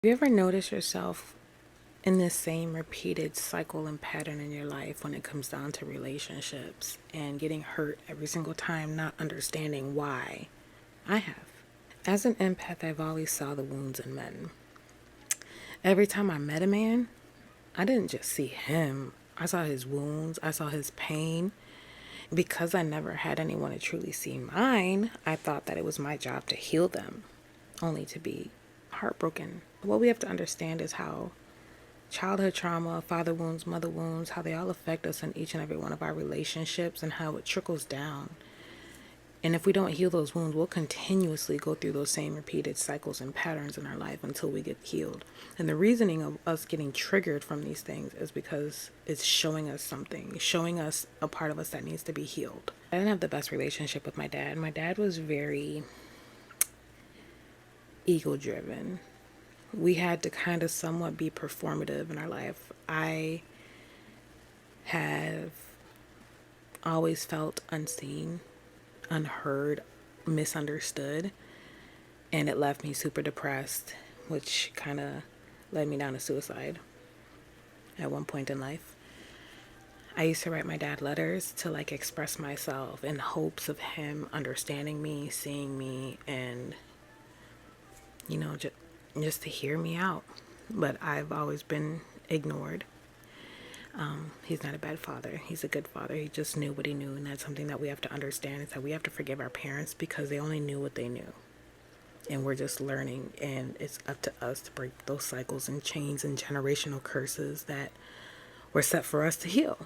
You ever notice yourself in this same repeated cycle and pattern in your life when it comes down to relationships and getting hurt every single time, not understanding why? I have. As an empath, I've always saw the wounds in men. Every time I met a man, I didn't just see him. I saw his wounds, I saw his pain. Because I never had anyone to truly see mine, I thought that it was my job to heal them, only to be heartbroken. What we have to understand is how childhood trauma, father wounds, mother wounds, how they all affect us in each and every one of our relationships and how it trickles down. And if we don't heal those wounds, we'll continuously go through those same repeated cycles and patterns in our life until we get healed. And the reasoning of us getting triggered from these things is because it's showing us something, showing us a part of us that needs to be healed. I didn't have the best relationship with my dad. My dad was very ego driven. We had to kind of somewhat be performative in our life. I have always felt unseen, unheard, misunderstood, and it left me super depressed, which kind of led me down to suicide at one point in life. I used to write my dad letters to like express myself in hopes of him understanding me, seeing me, and just to hear me out. But I've always been ignored. He's not a bad father. He's a good father. He just knew what he knew. And that's something that we have to understand, is that we have to forgive our parents because they only knew what they knew. And we're just learning. And it's up to us to break those cycles and chains and generational curses that were set for us to heal.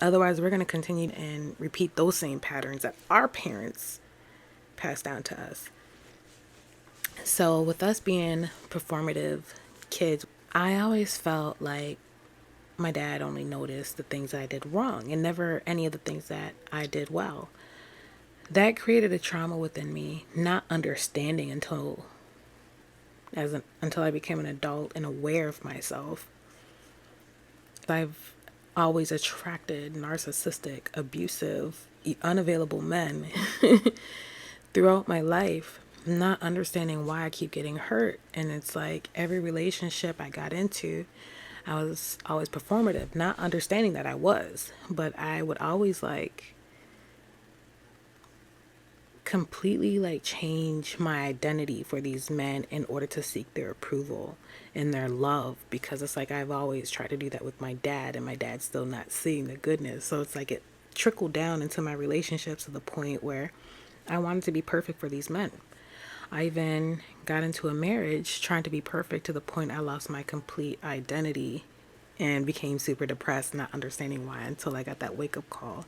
Otherwise, we're going to continue and repeat those same patterns that our parents passed down to us. So with us being performative kids, I always felt like my dad only noticed the things I did wrong and never any of the things that I did well. That created a trauma within me, not understanding until I became an adult and aware of myself. I've always attracted narcissistic, abusive, unavailable men throughout my life, not understanding why I keep getting hurt. And it's like every relationship I got into, I was always performative, not understanding that I was, but I would always like completely like change my identity for these men in order to seek their approval and their love, because it's like I've always tried to do that with my dad and my dad's still not seeing the goodness. So it's like it trickled down into my relationships to the point where I wanted to be perfect for these men. I even got into a marriage trying to be perfect to the point I lost my complete identity and became super depressed, not understanding why, until I got that wake-up call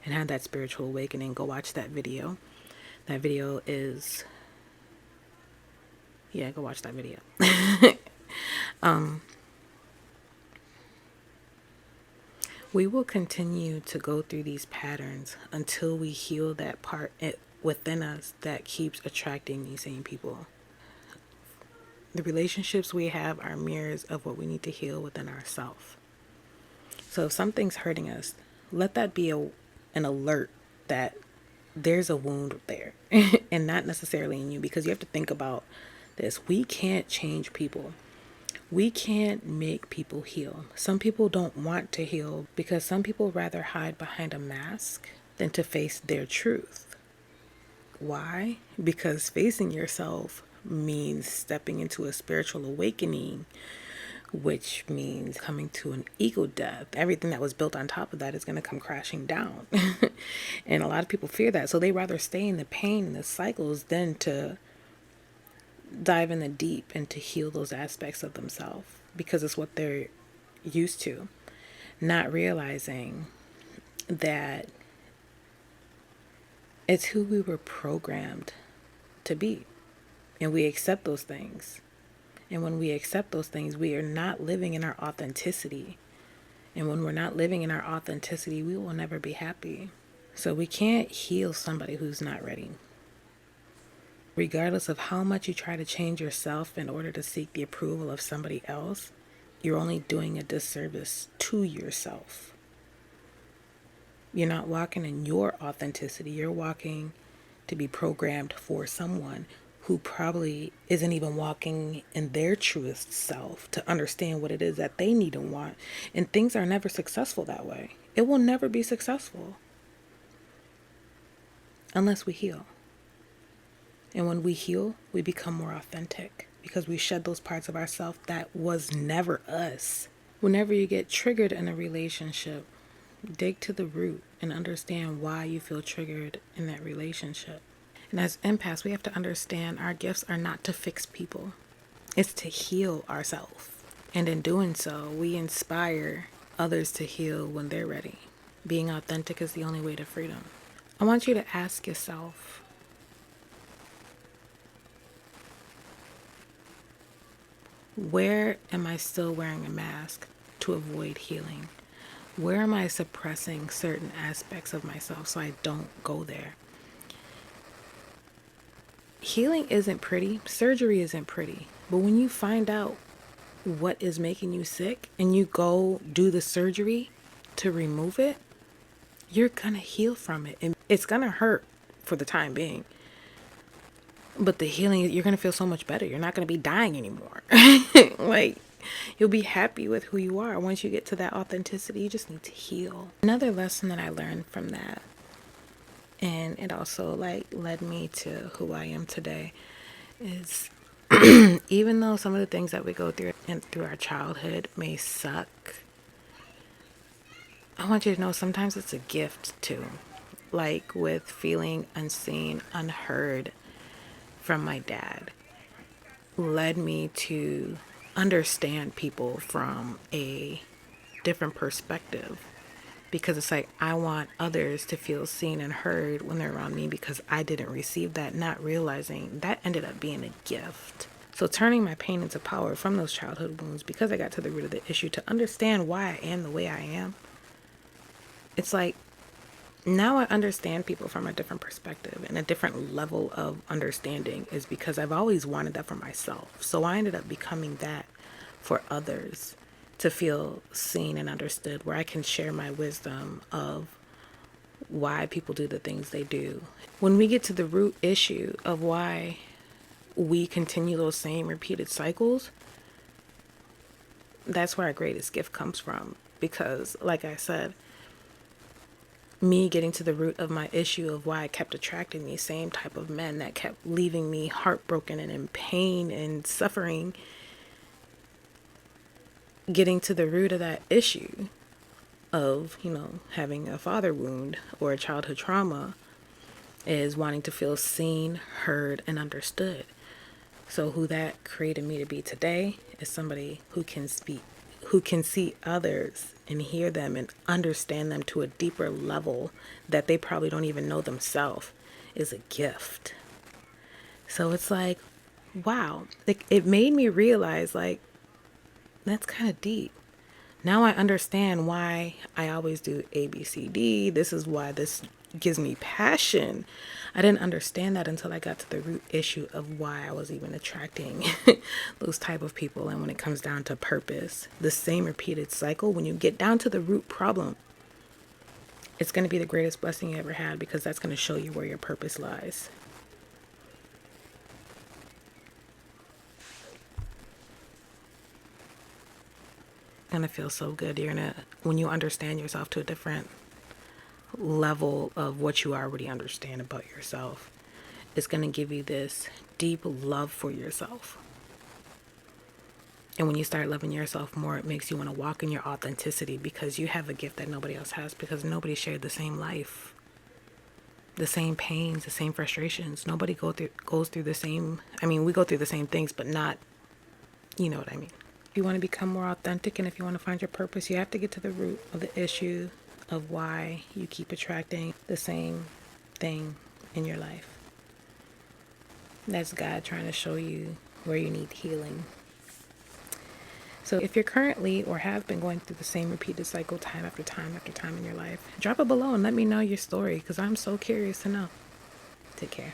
and had that spiritual awakening. Go watch that video. That video is, yeah, go watch that video. We will continue to go through these patterns until we heal that part within us that keeps attracting these same people. The relationships we have are mirrors of what we need to heal within ourselves. So if something's hurting us, let that be an alert that there's a wound there and not necessarily in you, because you have to think about this. We can't change people. We can't make people heal. Some people don't want to heal because some people rather hide behind a mask than to face their truth. Why? Because facing yourself means stepping into a spiritual awakening, which means coming to an ego death. Everything that was built on top of that is going to come crashing down. And a lot of people fear that. So they rather stay in the pain and the cycles than to dive in the deep and to heal those aspects of themselves, because it's what they're used to, not realizing that it's who we were programmed to be. And we accept those things. And when we accept those things, we are not living in our authenticity. And when we're not living in our authenticity, we will never be happy. So we can't heal somebody who's not ready. Regardless of how much you try to change yourself in order to seek the approval of somebody else, you're only doing a disservice to yourself. You're not walking in your authenticity. You're walking to be programmed for someone who probably isn't even walking in their truest self to understand what it is that they need and want. And things are never successful that way. It will never be successful unless we heal. And when we heal, we become more authentic because we shed those parts of ourselves that was never us. Whenever you get triggered in a relationship, dig to the root and understand why you feel triggered in that relationship. And as empaths, we have to understand our gifts are not to fix people. It's to heal ourselves. And in doing so, we inspire others to heal when they're ready. Being authentic is the only way to freedom. I want you to ask yourself, where am I still wearing a mask to avoid healing? Where am I suppressing certain aspects of myself so I don't go there? Healing isn't pretty. Surgery isn't pretty. But when you find out what is making you sick and you go do the surgery to remove it, you're gonna heal from it. And it's gonna hurt for the time being. But the healing, you're gonna feel so much better. You're not gonna be dying anymore. Like, you'll be happy with who you are. Once you get to that authenticity, you just need to heal. Another lesson that I learned from that, and it also led me to who I am today, is even though some of the things that we go through and through our childhood may suck, I want you to know sometimes it's a gift too. Like with feeling unseen, unheard from my dad, led me to understand people from a different perspective. Because it's like, I want others to feel seen and heard when they're around me because I didn't receive that, not realizing that ended up being a gift. So turning my pain into power from those childhood wounds, because I got to the root of the issue to understand why I am the way I am. It's like, now I understand people from a different perspective, and a different level of understanding is because I've always wanted that for myself. So I ended up becoming that for others, to feel seen and understood, where I can share my wisdom of why people do the things they do. When we get to the root issue of why we continue those same repeated cycles, that's where our greatest gift comes from. Because, like I said, me getting to the root of my issue of why I kept attracting these same type of men that kept leaving me heartbroken and in pain and suffering, getting to the root of that issue of, having a father wound or a childhood trauma is wanting to feel seen, heard, and understood. So who that created me to be today is somebody who can speak, who can see others and hear them and understand them to a deeper level that they probably don't even know themselves, is a gift. So it's like, wow, it made me realize, like, that's kind of deep. Now I understand why I always do A, B, C, D. This is why this gives me passion. I didn't understand that until I got to the root issue of why I was even attracting those type of people. And when it comes down to purpose, the same repeated cycle, when you get down to the root problem, it's going to be the greatest blessing you ever had, because that's going to show you where your purpose lies. Gonna feel so good. When you understand yourself to a different level of what you already understand about yourself, it's gonna give you this deep love for yourself. And when you start loving yourself more, it makes you want to walk in your authenticity, because you have a gift that nobody else has, because nobody shared the same life, the same pains, the same frustrations. Nobody goes through the same. I mean, we go through the same things, but not, you know what I mean. If you want to become more authentic and if you want to find your purpose, you have to get to the root of the issue of why you keep attracting the same thing in your life. That's God trying to show you where you need healing. So if you're currently or have been going through the same repeated cycle time after time after time in your life, drop it below and let me know your story, because I'm so curious to know. Take care.